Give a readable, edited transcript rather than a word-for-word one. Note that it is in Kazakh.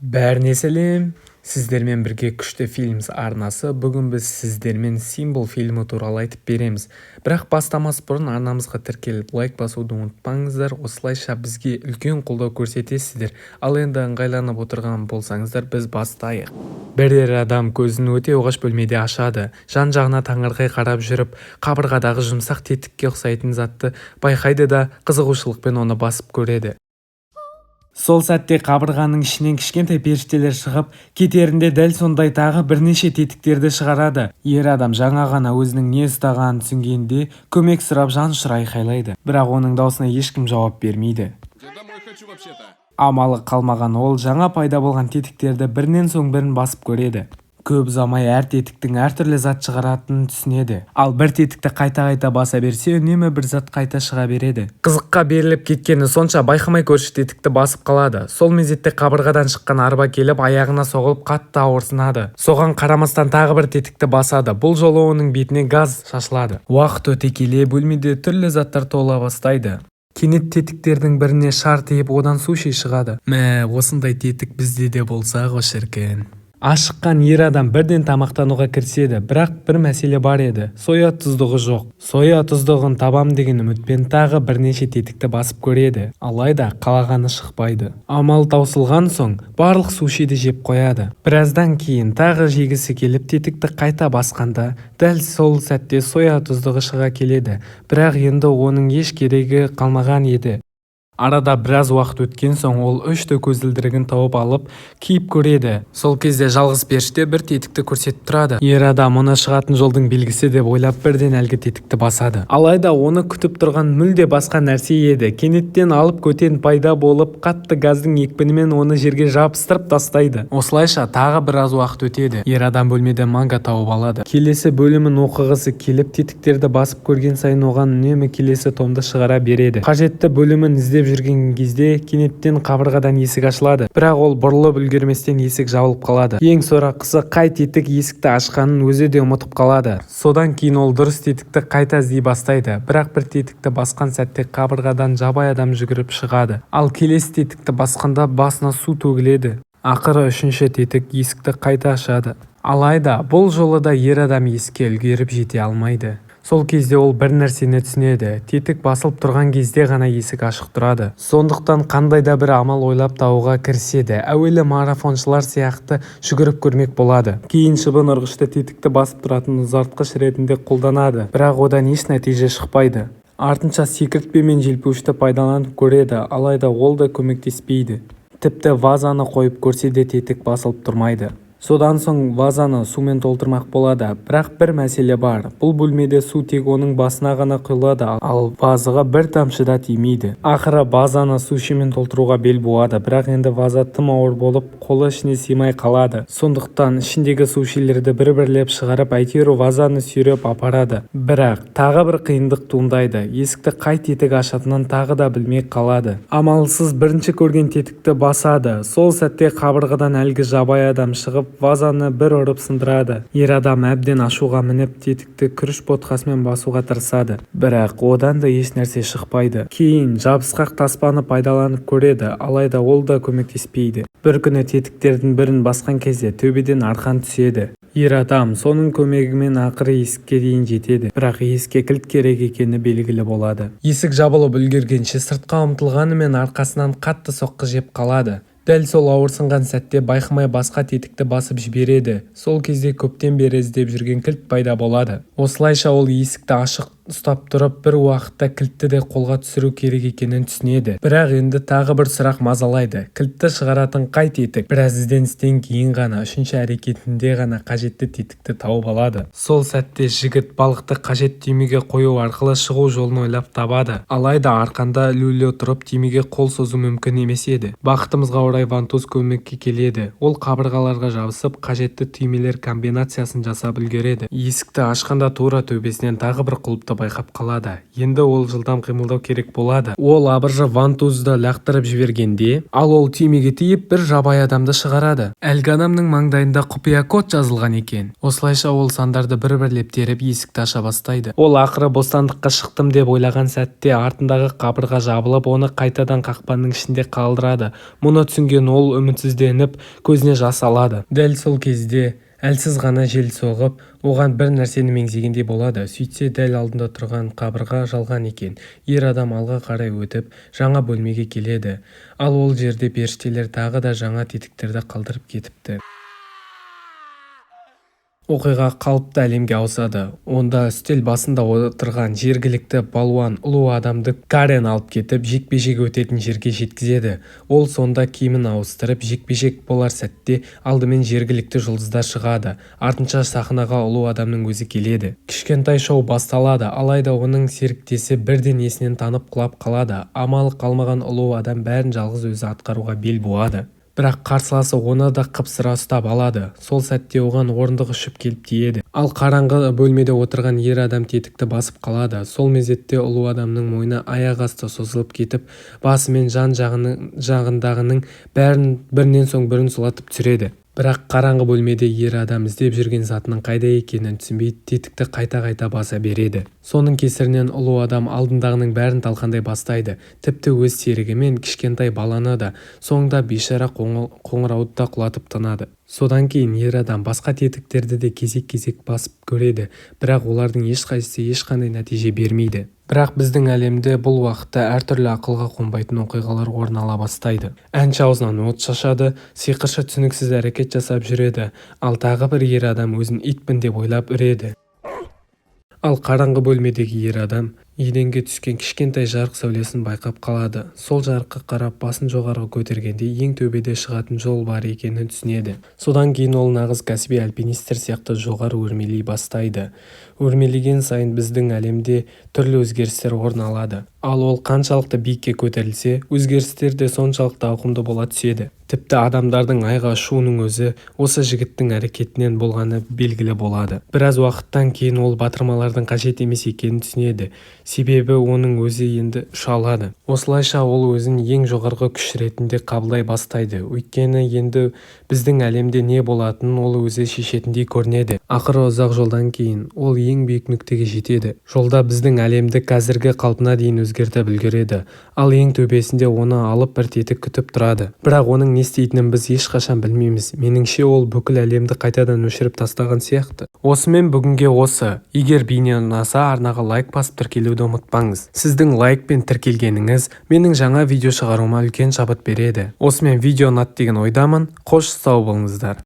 Бәріне сәлем. Сіздермен бірге күшті фильмс арнасы. Бүгін біз сіздермен Символ фильмі туралы айтып береміз. Бірақ бастамас бұрын арнамызға тіркеліп лайк басуды ұмытпаңыздар. Осылайша бізге үлкен қолдау көрсетесіздер. Ал енді ыңғайланып отырған болсаңыздар, біз бастайық. Бір адам көзін өте оғаш бөлмеде ашады. Жан-жағына таңырқай қарап жүріп, қабырғадағы жұмсақ тетікке ұқсайтын затты байқайды да қызығушылықпен оны басып көреді. Сол сәтте қабырғаның ішінен кішкентай періштелер шығып, кетерінде дәл сондай тағы бірнеше тетіктерді шығарады. Ер адам жаңа ғана өзінің не ұстағанын түсінгенде көмек сұрап жанұшыра айқайлайды. Бірақ оның даусына ешкім жауап бермейді. Амалы қалмаған ол жаңа пайда болған тетіктерді бірінен соң бірін басып көреді. Көп ұзамай әр тетіктің әртүрлі зат шығаратынын түсінеді. Ал бір тетікті қайта-қайта баса берсе, үнемі бір зат қайта шыға береді. Қызыққа беріліп кеткені сонша байқамай көрші тетікті басып қалады. Сол мезетте қабырғадан шыққан арба келіп аяғына соғылып қатты ауырсынады. Соған қарамастан тағы бір тетікті басады. Бұл жолы оның бетіне газ шашылады. Уақыт өте келе бөлмеде түрлі заттар тола бастайды. Кенет тетіктердің біріне шар тиіп, одан суши шығады. Осындай тетік бізде де болса ғой шіркін. Ашыққан ер адам бірден тамақтануға кіріседі, бірақ бір мәселе бар еді. Соя тұздығы жоқ. Соя тұздығын табам деген үмітпен тағы бірнеше тетікті басып көреді. Алайда қалағаны шықпайды. Амал таусылған соң барлық сушиді жеп қояды. Біраздан кейін тағы жегісі келіп тетікті қайта басқанда, дәл сол сәтте соя тұздығы шыға келеді. Бірақ енді оның еш керегі қалмаған еді. Арада біраз уақыт өткен соң ол үшті көзілдірігін тауып алып киіп көреді. Сол кезде жалғыз періште бір тетікті көрсетіп тұрады. Ер адам оны шығатын жолдың белгісі деп ойлап бірден әлгі тетікті басады. Алайда оны күтіп тұрған мүлде басқа нәрсе еді. Кенеттен алып көтен пайда болып, қатты газдың екпінімен оны жерге жабыстырып тастайды. Осылайша тағы біраз уақыт өтеді. Ер адам бөлмеден манга тауып алады. Келесі бөлімін оқығысы келіп, тетіктерді басып көрген сайын оған үнемі келесі томды шығара береді. Қажетті бөлімін іздеп жүрген кезде кенеттен қабырғадан есік ашылады. Бірақ ол бұрылып үлгерместен есік жабылып қалады. Ең сорақысы, қай тетік есікті ашқанын өзі де ұмытып қалады. Содан кейін ол дұрыс тетікті қайта іздей бастайды. Бірақ бір тетікті басқан сәтте қабырғадан жабай адам жүгіріп шығады. Ал келесі тетікті басқанда басына су төгіледі. Ақыры үшінші тетік есікті қайта ашады. Алайда бұл жолы да ер адам есікке үлгеріп жете алмайды. Сол кезде ол бір нәрсені түсінеді. Тетік басылып тұрған кезде ғана есік ашық тұрады. Сондықтан қандай да бір амал ойлап табуға кіріседі. Әуелі марафоншылар сияқты жүгіріп көрмек болады. Кейін шыбын ұрғышты тетікті басып тұратын ұзартқыш ретінде қолданады. Бірақ одан еш нәтиже шықпайды. Артынша секіртпе мен желпуішті пайдаланып көреді, алайда ол да көмектеспейді. Тіпті вазаны қойып көрсе де тетік басылып тұрмайды. Содан соң вазаны сумен толтырмақ болады. Бірақ бір мәселе бар. Бұл бөлмеде су тек оның басына ғана құйылады, ал вазаға бір тамшы да тимейді. Ақыры вазаны сушимен толтыруға бел буады. Бірақ енді ваза тым ауыр болып, қолы ішіне сыймай қалады. Сондықтан ішіндегі сушилерді бір-бірлеп шығарып, әйтеуір вазаны сүйреп апарады. Бірақ тағы бір қиындық туындайды. Есікті қай тетік ашатынын тағы да білмей қалады. Амалсыз бірінші көрген тетікті басады. Сол сәтте қабырғадан әлгі жабай адам шығып, вазаны бір ұрып сындырады. Ер адам әбден ашуға мініп, тетікті күріш ботқасымен басуға тырысады. Бірақ одан да еш нәрсе шықпайды. Кейін жабысқақ таспаны пайдаланып көреді, алайда ол да көмектеспейді. Бір күні тетіктердің бірін басқан кезде төбеден арқан түседі. Ер адам соның көмегімен ақыры есікке дейін жетеді. Бірақ есікке кілт керек екені белгілі болады. Есік жабылып үлгергенше сыртқа ұмтылғанымен арқасынан қатты соққы жеп қалады. Дәл сол ауырсынған сәтте байқамай басқа тетікті басып жібереді. Сол кезде көптен бері іздеп жүрген кілт пайда болады. Осылайша ол есікті ашық ұстап тұрып, бір уақытта кілтті де қолға түсіру керек екенін түсінеді. Бірақ енді тағы бір сұрақ мазалайды. Кілтті шығаратын қай тетік? Біраз ізденістен кейін ғана, үшінші әрекетінде ғана қажетті тетікті тауып алады. Сол сәтте жігіт балықты қажет түймеге қою арқылы шығу жолын ойлап табады. Алайда арқанда ілулі тұрып түймеге қол созу мүмкін емес еді. Бақытымызға орай вантуз көмекке келеді. Ол қабырғаларға жабысып, қажетті түймелер комбинациясын жасап үлгереді. Есікті ашқанда тура төбесінен тағы бір құлыпты болғандықты байқап қалады. Енді ол жылдам қимылдау керек болады. Ол абыржы вантузды лақтырып жібергенде, ол түймеге тиіп бір жабайы адамды шығарады. Әлгі адамның маңдайында құпия код жазылған екен. Осылайша ол сандарды бір-бірлеп теріп есікті аша бастайды. Ол ақыры бостандыққа шықтым деп ойлаған сәтте артындағы қабырға жабылып, оны қайтадан қақпаның ішінде қалдырады. Мұны түсінген ол үмітсізденіп, көзіне жас алады. Дәл сол кезде әлсіз ғана жел соғып, оған бір нәрсені меңзегендей болады. Сөйтсе, дәл алдында тұрған қабырға жалған екен. Ер адам алға қарай өтіп, жаңа бөлмеге келеді. Ал ол жерде періштелер тағы да жаңа тетіктерді қалдырып кетіпті. Оқиға қалыпты әлемге ауысады. Онда үстел басында отырған жергілікті балуан ұлы адамды Карен алып кетіп, жекпе-жек өтетін жерге жеткізеді. Ол сонда киімін ауыстырып, жекпе-жек болар сәтте алдымен жергілікті жұлдыздар шығады. Артынша сахнаға ұлы адамның өзі келеді. Кішкентай шоу басталады, алайда оның серіктесі бірден есінен танып құлап қалады. Амалы қалмаған ұлы адам бәрін жалғыз өзі атқаруға бел буады. Бірақ қарсыласы оны да қапсыра ұстап алады. Сол сәтте оған орындық ұшып келіп тиеді. Ал қараңғы бөлмеде отырған ер адам тетікті басып қалады. Сол мезетте ұлы адамның мойны аяқ асты созылып кетіп, басы мен жағындағының бәрін бірінен соң бірін сұлатып түсіреді. Бірақ қараңғы бөлмеде ер адам іздеп жүрген затының қайда екенін түсінбей, тетікті қайта баса береді. Соның кесірінен ұлы адам алдындағының бәрін талқандай бастайды. Тіпті өз серігі мен кішкентай баланы да. Соңында бейшара қоңырауды да құлатып тынады. Содан кейін ер адам басқа тетіктерді де кезек-кезек басып көреді, бірақ олардың ешқайсысы ешқандай нәтиже бермейді. Бірақ біздің әлемде бұл уақытта әртүрлі ақылға қонбайтын оқиғалар орын ала бастайды. Әнші аузынан от шашады, сиқыршы түсініксіз әрекет жасап жүреді, ал тағы бір ер адам өзін итпін деп ойлап үреді. Ал қараңғы бөлмедегі ер адам еденге түскен кішкентай жарық сәулесін байқап қалады. Сол жарыққа қарап басын жоғарғы көтергенде ең төбеде шығатын жол бар екенін түсінеді. Содан кейін ол нағыз кәсіби альпинистер сияқты жоғары өрмелей бастайды. Өрмелеген сайын біздің әлемде түрлі өзгерістер орын алады. Ал ол қаншалықты биікке көтерілсе, өзгерістер де соншалықты ауқымды бола түседі. Тіпті адамдардың айға ұшуының өзі осы жігіттің әрекетінен болғаны белгілі болады. Біраз уақыттан кейін ол батырмалардың қажет емес екенін түсінеді. Себебі оның өзі енді ұша алады. Осылайша ол өзін ең жоғарғы күш ретінде қабылдай бастайды. Өйткені енді біздің әлемде не болатынын ол өзі шешетіндей көрінеді. Ақыры ұзақ жолдан кейін ол ең биік нүктеге жетеді. Жолда біздің әлемді қазіргі қалпына дейін өзгертіп үлгереді. Ал ең төбесінде оны алып бір тетік күтіп тұрады. Бірақ оның не істейтінін біз ешқашан білмейміз. Меніңше ол бүкіл әлемді қайтадан өшіріп тастаған сияқты. Осымен бүгінге осы. Егер бейне ұнаса, арнаға лайк басып тіркелуді ұмытпаңыз. Сіздің лайк пен тіркелгеніңіз менің жаңа видео шығаруыма үлкен шабыт береді. Осымен видео ұнады деген ойдамын. Қош сау болыңыздар.